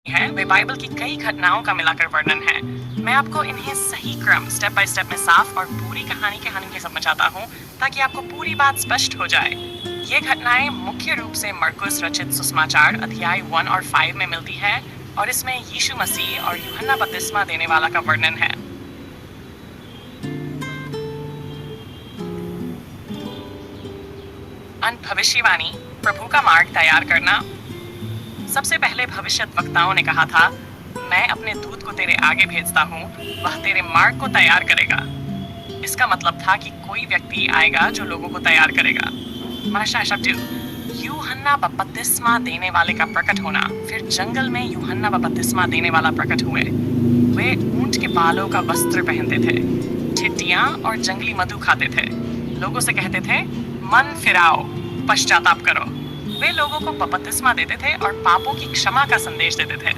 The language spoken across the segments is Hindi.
है वे बाइबल की कई घटनाओं का मिलाकर वर्णन है। मैं आपको इन्हें सही क्रम स्टेप बाय स्टेप में साफ और पूरी कहानी के समझाता हूँ ताकि आपको पूरी बात स्पष्ट हो जाए। ये घटनाएं मुख्य रूप से मरकुस रचित सुसमाचार अध्याय 1 और 5 में मिलती है और इसमें यीशु मसीह और यूहन्ना बपतिस्मा देने वाला का वर्णन है। भविष्यवाणी, प्रभु का मार्ग तैयार करना। सबसे पहले भविष्यद्वक्ताओं ने कहा था, मैं अपने दूत को तेरे आगे भेजता हूँ, वह तेरे मार्ग को तैयार करेगा। इसका मतलब था कि कोई व्यक्ति आएगा जो लोगों को तैयार करेगा। भाषा शब्द यूहन्ना बपतिस्मा देने वाले का प्रकट होना। फिर जंगल में यूहन्ना बपतिस्मा देने वाला प्रकट हुए। वे ऊंट के बालों का वस्त्र पहनते थे, टिड्डियां और जंगली मधु खाते थे, लोगों से कहते थे मन फिराओ, पश्चाताप करो। वे लोगों को बपतिस्मा देते थे और पापों की क्षमा का संदेश देते थे।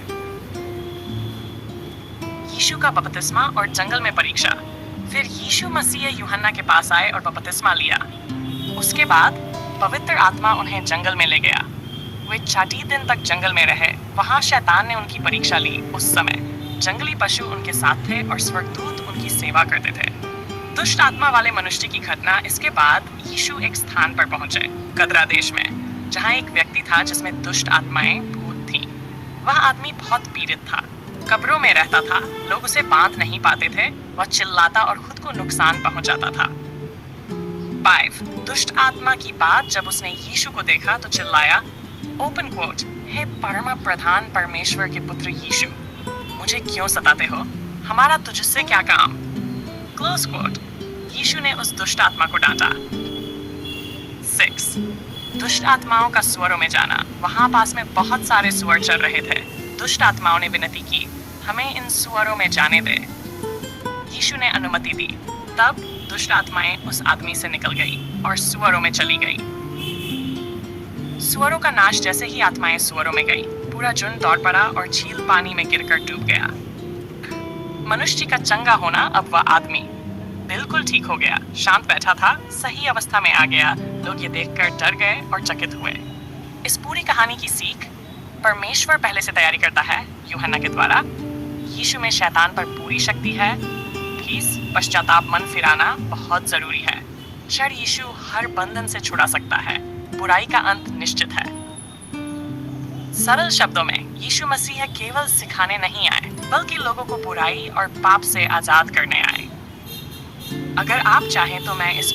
यीशु का बपतिस्मा और जंगल में परीक्षा। फिर यीशु मसीह यूहन्ना के पास आए और बपतिस्मा लिया। उसके बाद पवित्र आत्मा उन्हें जंगल में ले गया। वे 40 दिन तक जंगल में रहे। वहां शैतान ने उनकी परीक्षा ली। उस समय जंगली पशु उनके साथ थे और स्वर्गदूत उनकी सेवा करते थे। दुष्ट आत्मा वाले मनुष्य की घटना। इसके बाद यीशु एक स्थान पर पहुंचे, गदरा देश में, जहां एक व्यक्ति था जिसमें दुष्ट आत्माएं भूत थीं। वह आदमी बहुत पीड़ित था, कब्रों में रहता था, लोग उसे बांध नहीं पाते थे, वह चिल्लाता और खुद को नुकसान पहुंचाता था। 5 दुष्ट आत्मा की बात जब उसने यीशु को देखा तो चिल्लाया, ओपन कोट, हे परम प्रधान परमेश्वर के पुत्र यीशु, मुझे क्यों सताते हो? हमारा तुझसे क्या काम? Close coat. यीशु ने उस दुष्ट आत्मा को डांटा। 6 दुष्ट आत्माओं का सुअरों में जाना। वहां पास में बहुत सारे सुअर चल रहे थे। दुष्ट आत्माओं ने विनती की, हमें इन सुअरों में जाने दे। यीशु ने अनुमति दी। तब दुष्ट आत्माएं उस आदमी से निकल गई और सुअरों में चली गई। सुअरों का नाश जैसे ही आत्माएं सुअरों में गई, पूरा झुंड दौड़ पड़ा और झील पानी में गिरकर डूब गया। मनुष्य का चंगा होना। अब वह आदमी बिल्कुल ठीक हो गया, शांत बैठा था, सही अवस्था में आ गया। लोग ये देखकर डर गए और चकित हुए। इस पूरी कहानी की सीख, परमेश्वर पहले से तैयारी करता है यूहन्ना के द्वारा। यीशु में शैतान पर पूरी शक्ति है। पश्चाताप, मन फिराना बहुत जरूरी है। क्षण यीशु हर बंधन से छुड़ा सकता है। बुराई का अंत निश्चित है। सरल शब्दों में, यीशु मसीह केवल सिखाने नहीं आए, बल्कि लोगों को बुराई और पाप से आजाद करने आए। अगर आप चाहें तो मैं इस